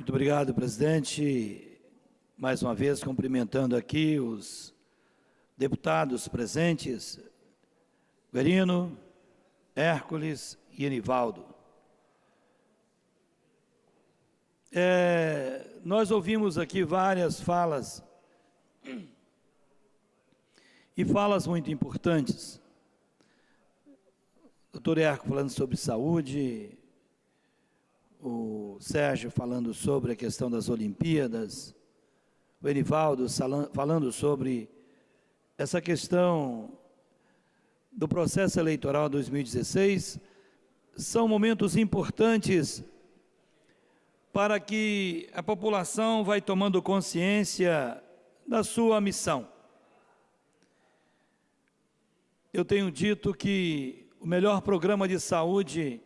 Muito obrigado, presidente. Mais uma vez, cumprimentando aqui os deputados presentes, Guerino, Hércules e Enivaldo. Nós ouvimos aqui várias falas, e falas muito importantes. O doutor Hércules falando sobre saúde, o Sérgio falando sobre a questão das Olimpíadas, o Enivaldo falando sobre essa questão do processo eleitoral 2016. São momentos importantes para que a população vai tomando consciência da sua missão. Eu tenho dito que o melhor programa de saúde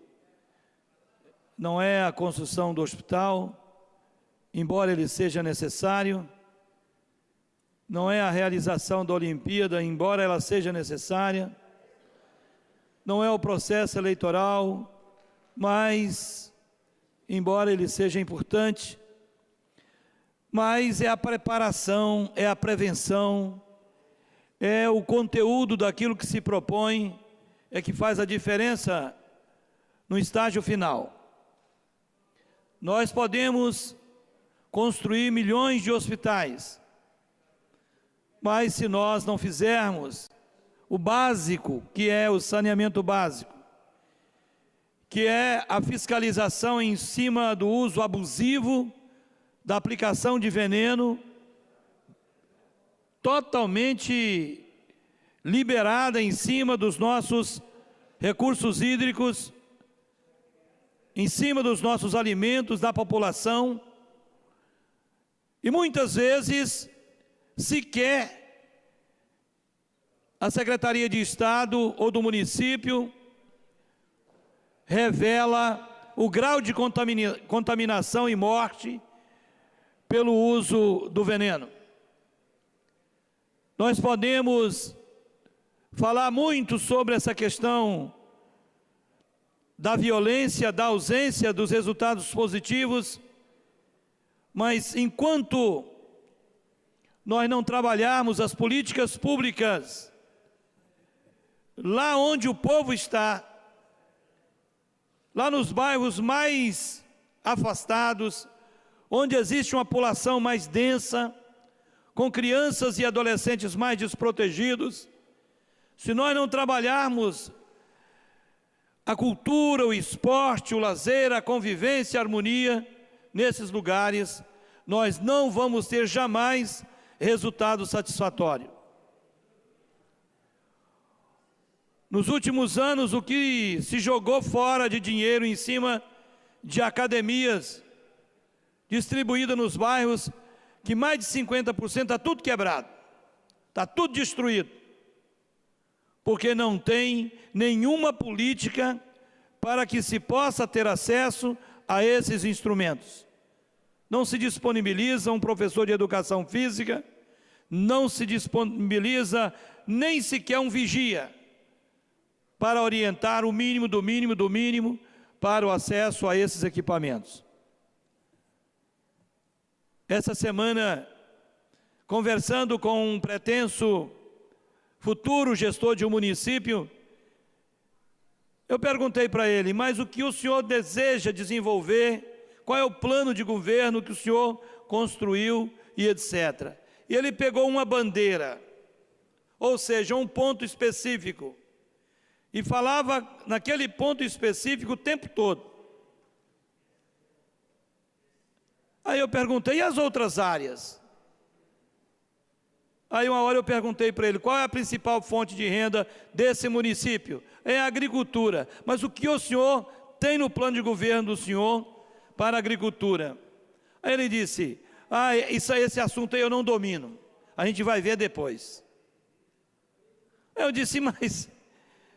não é a construção do hospital, embora ele seja necessário, não é a realização da Olimpíada, embora ela seja necessária, não é o processo eleitoral, mas, embora ele seja importante, mas é a preparação, é a prevenção, é o conteúdo daquilo que se propõe, é que faz a diferença no estágio final. Nós podemos construir milhões de hospitais, mas se nós não fizermos o básico, que é o saneamento básico, que é a fiscalização em cima do uso abusivo, da aplicação de veneno, totalmente liberada em cima dos nossos recursos hídricos, em cima dos nossos alimentos, da população, e muitas vezes sequer a Secretaria de Estado ou do município revela o grau de contaminação e morte pelo uso do veneno. Nós podemos falar muito sobre essa questão da violência, da ausência dos resultados positivos, mas enquanto nós não trabalharmos as políticas públicas lá onde o povo está, lá nos bairros mais afastados, onde existe uma população mais densa, com crianças e adolescentes mais desprotegidos, se nós não trabalharmos a cultura, o esporte, o lazer, a convivência, a harmonia nesses lugares, nós não vamos ter jamais resultado satisfatório. Nos últimos anos, o que se jogou fora de dinheiro em cima de academias distribuídas nos bairros, que mais de 50% está tudo quebrado, está tudo destruído, porque não tem nenhuma política para que se possa ter acesso a esses instrumentos. Não se disponibiliza um professor de educação física, não se disponibiliza nem sequer um vigia para orientar o mínimo do mínimo do mínimo para o acesso a esses equipamentos. Essa semana, conversando com um pretenso futuro gestor de um município, eu perguntei para ele, mas o que o senhor deseja desenvolver, qual é o plano de governo que o senhor construiu e etc. E ele pegou uma bandeira, ou seja, um ponto específico, e falava naquele ponto específico o tempo todo. Aí eu perguntei, e as outras áreas? Aí uma hora eu perguntei para ele, qual é a principal fonte de renda desse município? É a agricultura. Mas o que o senhor tem no plano de governo do senhor para a agricultura? Aí ele disse, esse assunto aí eu não domino, a gente vai ver depois. Eu disse, mas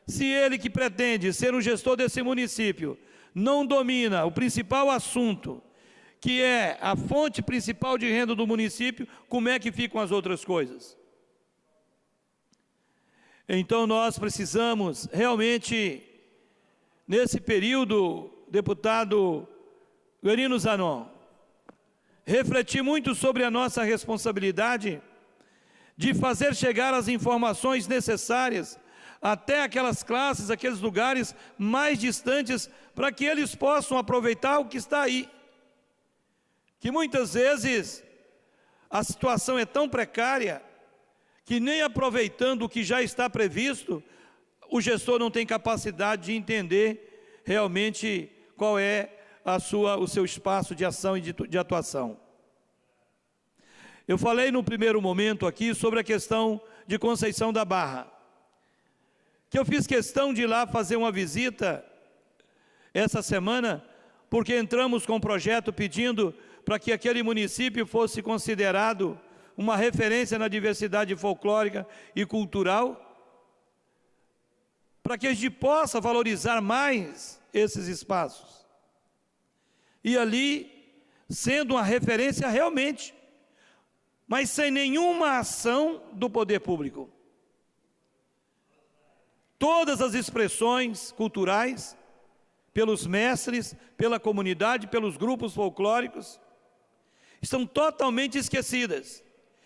se ele que pretende ser um gestor desse município não domina o principal assunto, que é a fonte principal de renda do município, como é que ficam as outras coisas? Então nós precisamos realmente, nesse período, deputado Guerino Zanon, refleti muito sobre a nossa responsabilidade de fazer chegar as informações necessárias até aquelas classes, aqueles lugares mais distantes, para que eles possam aproveitar o que está aí. Que muitas vezes a situação é tão precária que nem aproveitando o que já está previsto, o gestor não tem capacidade de entender realmente qual é o seu espaço de ação e de atuação. Eu falei no primeiro momento aqui sobre a questão de Conceição da Barra, que eu fiz questão de ir lá fazer uma visita essa semana, porque entramos com um projeto pedindo para que aquele município fosse considerado uma referência na diversidade folclórica e cultural, para que a gente possa valorizar mais esses espaços. E ali, sendo uma referência realmente, mas sem nenhuma ação do poder público. Todas as expressões culturais, pelos mestres, pela comunidade, pelos grupos folclóricos, estão totalmente esquecidas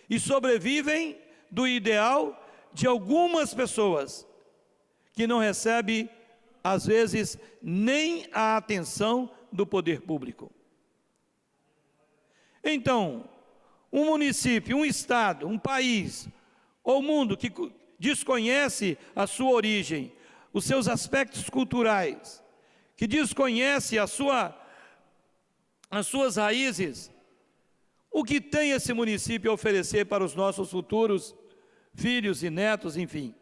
e sobrevivem do ideal de algumas pessoas que não recebem, às vezes, nem a atenção do poder público. Então, um município, um estado, um país ou mundo que desconhece a sua origem, os seus aspectos culturais, que desconhece as suas raízes, o que tem esse município a oferecer para os nossos futuros filhos e netos, enfim?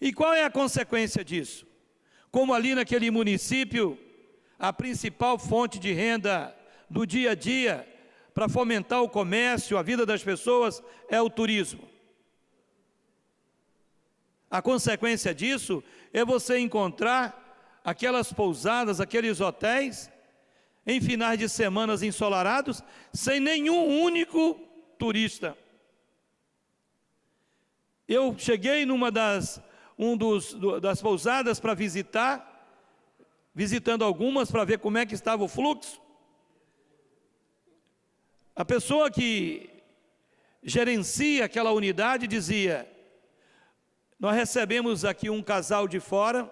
E qual é a consequência disso? Como ali naquele município, a principal fonte de renda do dia a dia, para fomentar o comércio, a vida das pessoas, é o turismo. A consequência disso é você encontrar aquelas pousadas, aqueles hotéis, em finais de semanas ensolarados, sem nenhum único turista. Eu cheguei numa das pousadas para visitando algumas para ver como é que estava o fluxo. A pessoa que gerencia aquela unidade dizia: nós recebemos aqui um casal de fora,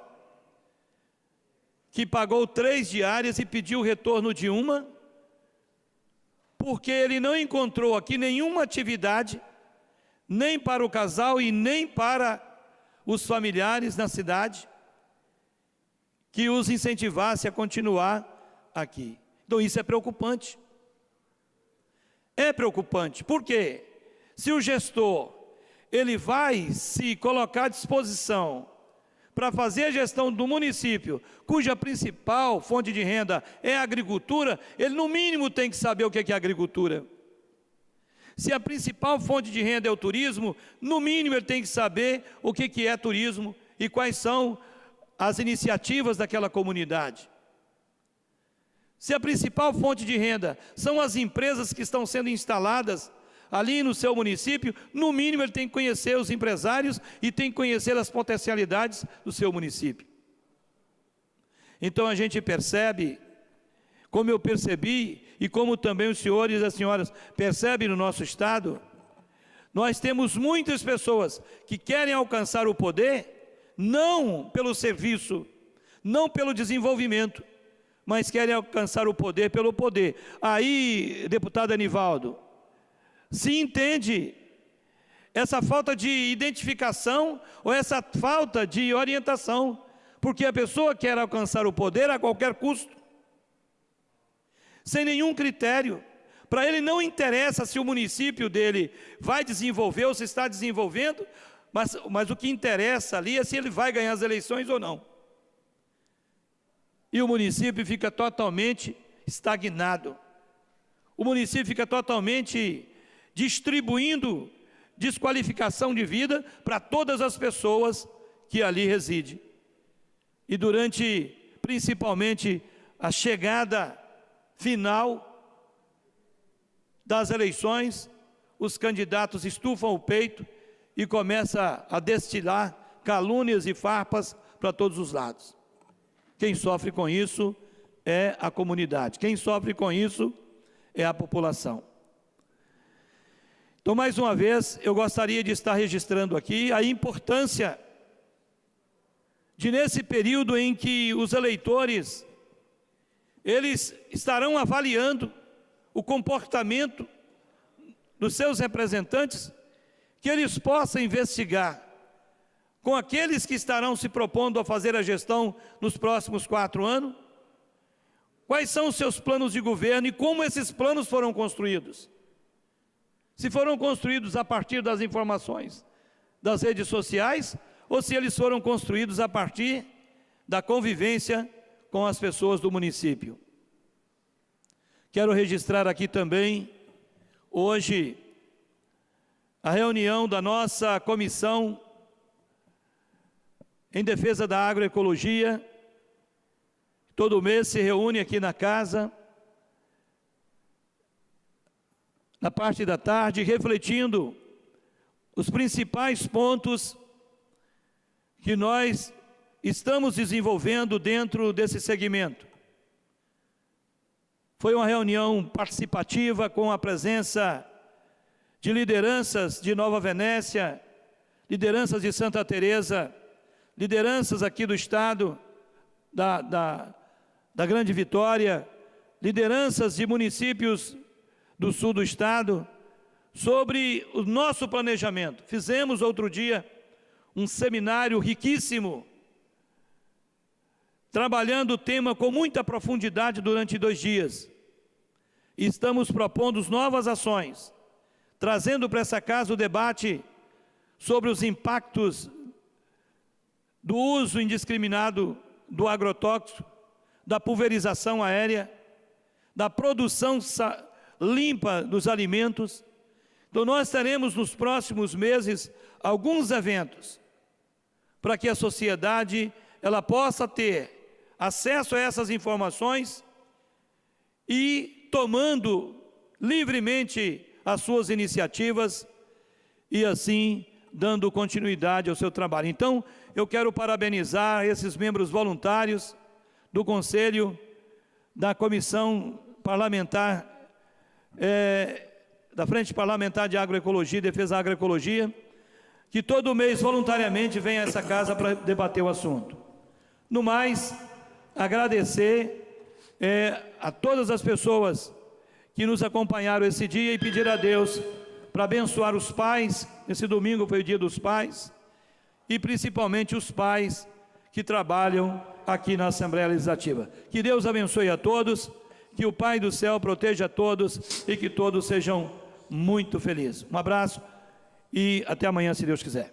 que pagou 3 diárias e pediu o retorno de uma, porque ele não encontrou aqui nenhuma atividade, nem para o casal e nem para os familiares na cidade, que os incentivasse a continuar aqui. Então isso é preocupante. É preocupante, por quê? Se o gestor, ele vai se colocar à disposição para fazer a gestão do município, cuja principal fonte de renda é a agricultura, ele no mínimo tem que saber o que é agricultura. Se a principal fonte de renda é o turismo, no mínimo ele tem que saber o que é turismo e quais são as iniciativas daquela comunidade. Se a principal fonte de renda são as empresas que estão sendo instaladas ali no seu município, no mínimo ele tem que conhecer os empresários e tem que conhecer as potencialidades do seu município. Então a gente percebe, como eu percebi e como também os senhores e as senhoras percebem no nosso estado, nós temos muitas pessoas que querem alcançar o poder, não pelo serviço, não pelo desenvolvimento, mas querem alcançar o poder pelo poder. Aí, deputado Anivaldo, se entende essa falta de identificação ou essa falta de orientação, porque a pessoa quer alcançar o poder a qualquer custo, sem nenhum critério. Para ele não interessa se o município dele vai desenvolver ou se está desenvolvendo, mas o que interessa ali é se ele vai ganhar as eleições ou não. E o município fica totalmente estagnado. O município fica totalmente distribuindo desqualificação de vida para todas as pessoas que ali residem. E durante, principalmente, a chegada final das eleições, os candidatos estufam o peito e começam a destilar calúnias e farpas para todos os lados. Quem sofre com isso é a comunidade. Quem sofre com isso é a população. Então, mais uma vez, eu gostaria de estar registrando aqui a importância de, nesse período em que os eleitores, eles estarão avaliando o comportamento dos seus representantes, que eles possam investigar com aqueles que estarão se propondo a fazer a gestão nos próximos 4 anos, quais são os seus planos de governo e como esses planos foram construídos. Se foram construídos a partir das informações das redes sociais, ou se eles foram construídos a partir da convivência com as pessoas do município. Quero registrar aqui também, hoje, a reunião da nossa comissão em defesa da agroecologia. Todo mês se reúne aqui na casa, na parte da tarde, refletindo os principais pontos que nós estamos desenvolvendo dentro desse segmento. Foi uma reunião participativa com a presença de lideranças de Nova Venécia, lideranças de Santa Teresa, lideranças aqui do estado da Grande Vitória, lideranças de municípios do sul do estado, sobre o nosso planejamento. Fizemos outro dia um seminário riquíssimo, trabalhando o tema com muita profundidade durante 2 dias. E estamos propondo novas ações, trazendo para essa casa o debate sobre os impactos do uso indiscriminado do agrotóxico, da pulverização aérea, da produção limpa dos alimentos. Então nós teremos nos próximos meses alguns eventos para que a sociedade ela possa ter acesso a essas informações e tomando livremente as suas iniciativas e assim dando continuidade ao seu trabalho. Então eu quero parabenizar esses membros voluntários do Conselho, da Comissão Parlamentar, da Frente Parlamentar de Agroecologia e Defesa da Agroecologia, que todo mês voluntariamente vem a essa casa para debater o assunto. No mais, agradecer a todas as pessoas que nos acompanharam esse dia e pedir a Deus para abençoar os pais. Esse domingo foi o dia dos pais, e principalmente os pais que trabalham aqui na Assembleia Legislativa. Que Deus abençoe a todos, que o Pai do céu proteja a todos e que todos sejam muito felizes. Um abraço e até amanhã, se Deus quiser.